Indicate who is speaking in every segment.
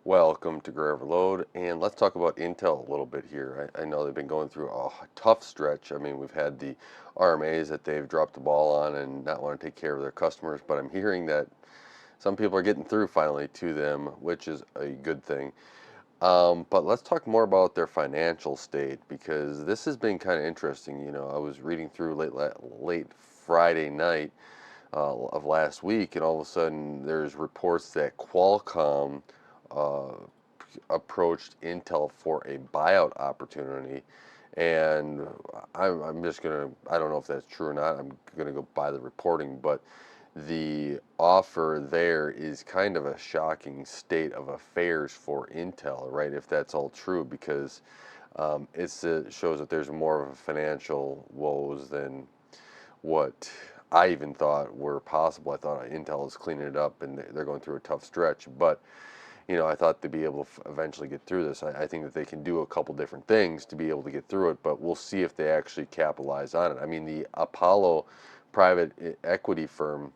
Speaker 1: Welcome to Grow Overload, and let's talk about Intel a little bit here. I know they've been going through a tough stretch. I mean, we've had the RMAs that they've dropped the ball on and not want to take care of their customers, but I'm hearing that some people are getting through finally to them, which is a good thing. But let's talk more about their financial state because this has been kind of interesting. I was reading through late Friday night of last week, and all of a sudden there's reports that Qualcomm uh, approached Intel for a buyout opportunity. And I'm just gonna, I don't know if that's true or not. I'm gonna go by the reporting, but the offer there is kind of a shocking state of affairs for Intel, right? If that's all true, because it shows that there's more of a financial woes than what I even thought were possible. I thought Intel is cleaning it up and they're going through a tough stretch, but I thought they'd be able to eventually get through this. I think that they can do a couple different things to be able to get through it, but we'll see if they actually capitalize on it. I mean, the Apollo private equity firm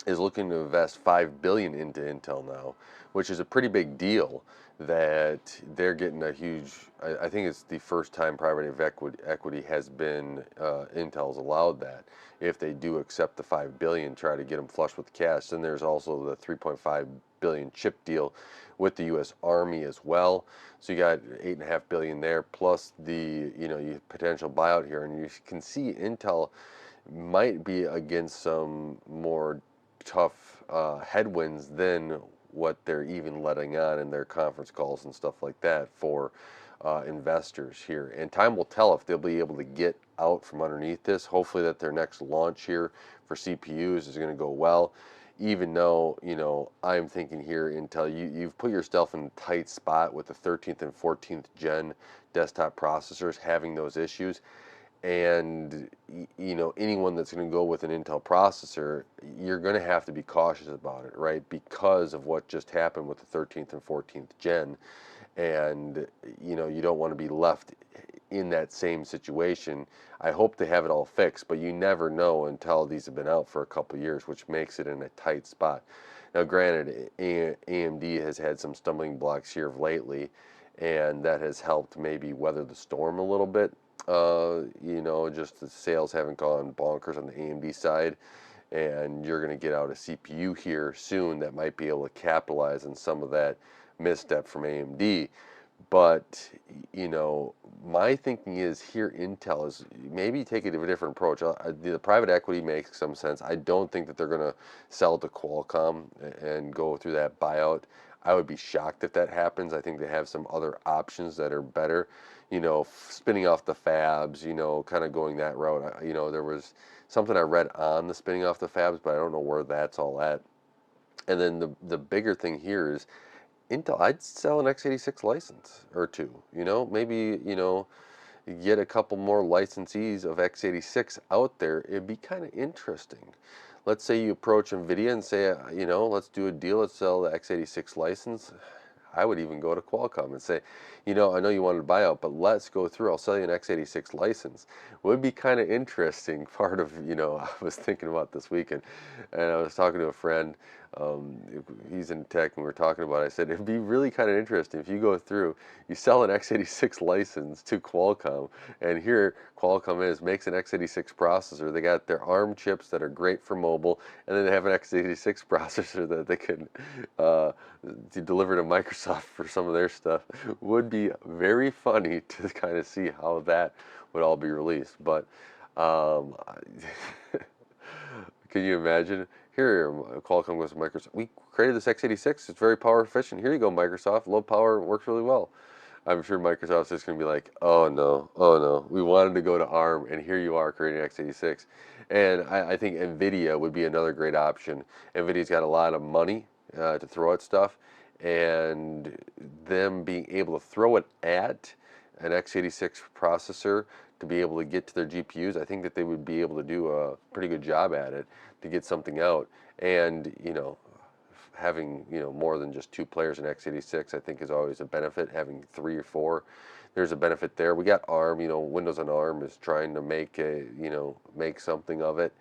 Speaker 1: is looking to invest $5 billion into Intel now, which is a pretty big deal. That they're getting a huge. I think it's the first time private equity has been Intel's allowed that. If they do accept the $5 billion, try to get them flush with cash. Then there's also the $3.5 billion chip deal with the U.S. Army as well. So you got $8.5 billion there, plus the potential buyout here, and you can see Intel might be against some more tough headwinds than what they're even letting on in their conference calls and stuff like that for investors here. And time will tell if they'll be able to get out from underneath this. Hopefully that their next launch here for CPUs is going to go well. Even though, I'm thinking here, Intel, you've put yourself in a tight spot with the 13th and 14th gen desktop processors having those issues. And anyone that's going to go with an Intel processor, you're going to have to be cautious about it, right? Because of what just happened with the 13th and 14th gen. And you don't want to be left in that same situation. I hope they have it all fixed, but you never know until these have been out for a couple of years, which makes it in a tight spot. Now granted, AMD has had some stumbling blocks here of lately, and that has helped maybe weather the storm a little bit. Just the sales haven't gone bonkers on the AMD side, and you're going to get out a CPU here soon that might be able to capitalize on some of that misstep from AMD. But my thinking is here Intel is maybe take a different approach. The private equity makes some sense. I don't think that they're going to sell to Qualcomm and go through that buyout. I would be shocked if that happens. I think they have some other options that are better. Spinning off the fabs, kind of going that route. There was something I read on the spinning off the fabs, but I don't know where that's all at. And then the bigger thing here is Intel. I'd sell an x86 license or two. Maybe get a couple more licensees of x86 out there. It'd be kind of interesting. Let's say you approach NVIDIA and say, let's do a deal. Let's sell the x86 license. I would even go to Qualcomm and say, I know you wanted to buy out, but let's go through. I'll sell you an x86 license. Would be kind of interesting. Part of, I was thinking about this weekend, and I was talking to a friend. Um, he's in tech, and we were talking about it. I said, it'd be really kind of interesting if you go through, you sell an x86 license to Qualcomm, and here Qualcomm makes an x86 processor. They got their ARM chips that are great for mobile, and then they have an x86 processor that they can to deliver to Microsoft for some of their stuff. Would be very funny to kind of see how that would all be released. But um, can you imagine? Here, Qualcomm goes to Microsoft. We created this x86. It's very power efficient. Here you go, Microsoft. Low power works really well. I'm sure Microsoft's just going to be like, oh no, oh no. We wanted to go to ARM, and here you are creating x86. And I think NVIDIA would be another great option. NVIDIA's got a lot of money to throw at stuff, and them being able to throw it at an x86 processor to be able to get to their GPUs, I think that they would be able to do a pretty good job at it to get something out. And having more than just two players in x86, I think is always a benefit. Having three or four, there's a benefit there. We got ARM. Windows on ARM is trying to make make something of it,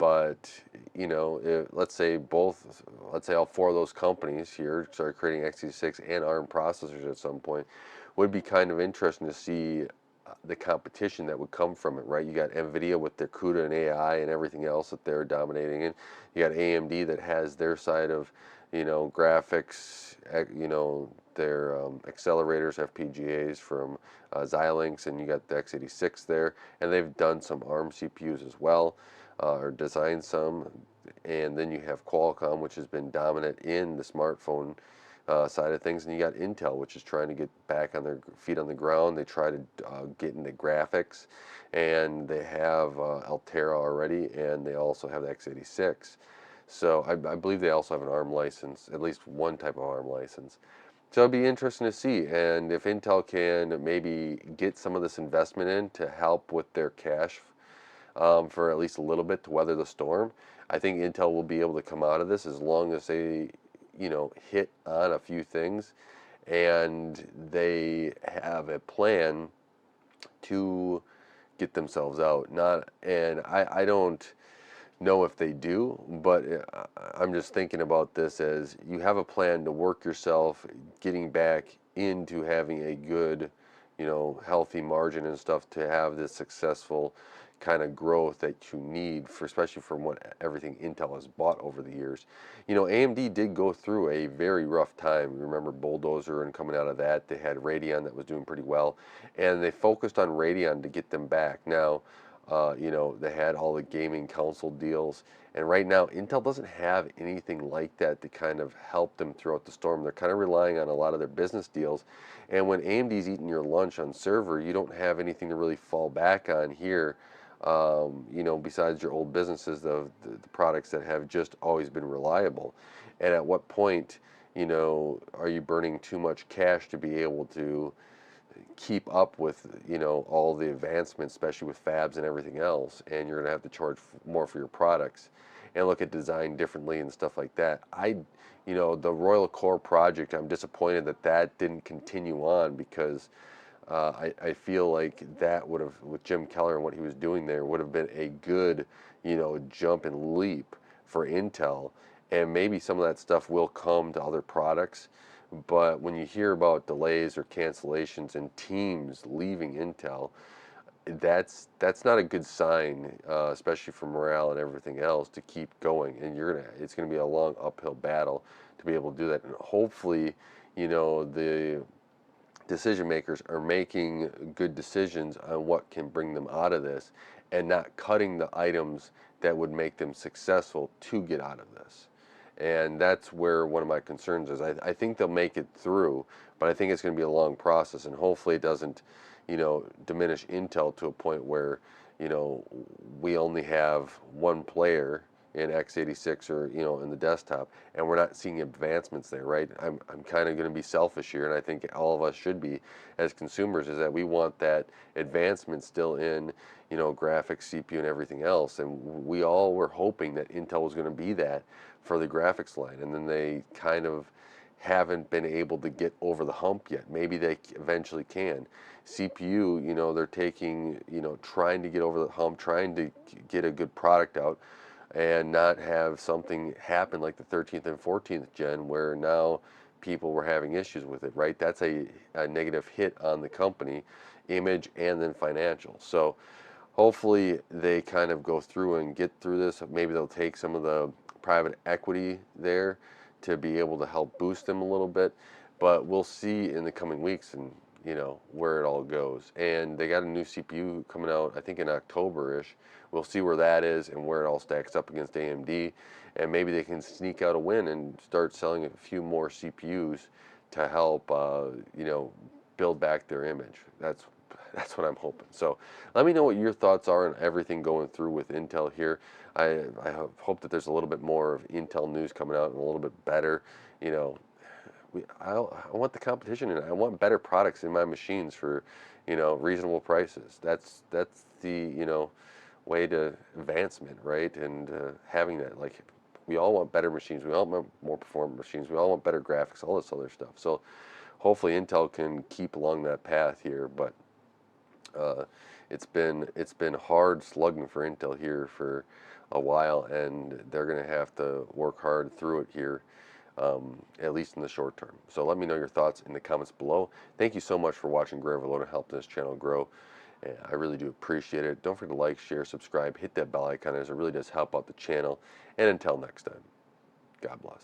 Speaker 1: But let's say all four of those companies here start creating x86 and ARM processors at some point, would be kind of interesting to see the competition that would come from it, right? You got Nvidia with their CUDA and AI and everything else that they're dominating in. You got AMD that has their side of, graphics, their accelerators, FPGAs from Xilinx, and you got the x86 there, and they've done some ARM CPUs as well, or designed some. And then you have Qualcomm, which has been dominant in the smartphone side of things, and you got Intel, which is trying to get back on their feet on the ground. They try to get into graphics, and they have Altera already, and they also have the x86. So I believe they also have an ARM license, at least one type of ARM license. So it'll be interesting to see, and if Intel can maybe get some of this investment in to help with their cash for at least a little bit to weather the storm, I think Intel will be able to come out of this as long as they, hit on a few things and they have a plan to get themselves out. Not, and I don't know if they do, but I'm just thinking about this as you have a plan to work yourself getting back into having a good, healthy margin and stuff to have this successful kind of growth that you need for, especially from what everything Intel has bought over the years. AMD did go through a very rough time. Remember Bulldozer, and coming out of that, they had Radeon that was doing pretty well, and they focused on Radeon to get them back. Now, they had all the gaming console deals, and right now Intel doesn't have anything like that to kind of help them throughout the storm. They're kind of relying on a lot of their business deals, and when AMD's eating your lunch on server, you don't have anything to really fall back on here. Besides your old businesses, the products that have just always been reliable. And at what point, are you burning too much cash to be able to keep up with all the advancements, especially with fabs and everything else, and you're going to have to charge more for your products and look at design differently and stuff like that. The Royal Core project, I'm disappointed that that didn't continue on, because I feel like that would have, with Jim Keller and what he was doing there, would have been a good jump and leap for Intel, and maybe some of that stuff will come to other products. But when you hear about delays or cancellations and teams leaving Intel, that's not a good sign, especially for morale and everything else, to keep going. And it's gonna be a long uphill battle to be able to do that. And hopefully, the decision makers are making good decisions on what can bring them out of this, and not cutting the items that would make them successful to get out of this. And that's where one of my concerns is. I think they'll make it through, but I think it's going to be a long process, and hopefully it doesn't, diminish Intel to a point where, we only have one player in x86, or in the desktop, and we're not seeing advancements there, right? I'm kind of going to be selfish here, and I think all of us should be as consumers, is that we want that advancement still in, graphics, CPU, and everything else. And we all were hoping that Intel was going to be that for the graphics line, and then they kind of haven't been able to get over the hump yet. Maybe they eventually can. CPU, they're taking, trying to get over the hump, trying to get a good product out, and not have something happen like the 13th and 14th gen, where now people were having issues with it, right? That's a negative hit on the company image and then financial. So hopefully they kind of go through and get through this. Maybe they'll take some of the private equity there to be able to help boost them a little bit, but we'll see in the coming weeks, and where it all goes. And they got a new CPU coming out, I think in October-ish. We'll see where that is and where it all stacks up against AMD, and maybe they can sneak out a win and start selling a few more CPUs to help build back their image. That's what I'm hoping. So let me know what your thoughts are on everything going through with Intel here. I hope that there's a little bit more of Intel news coming out and a little bit better. I want the competition, and I want better products in my machines for reasonable prices. That's the way to advancement, right? And having that, like, we all want better machines. We all want more performant machines. We all want better graphics, all this other stuff. So hopefully Intel can keep along that path here. But It's been hard slugging for Intel here for a while, and they're going to have to work hard through it here, at least in the short term. So let me know your thoughts in the comments below. Thank you so much for watching Gray Overload and helping this channel grow. I really do appreciate it. Don't forget to like, share, subscribe, hit that bell icon, as it really does help out the channel. And until next time, God bless.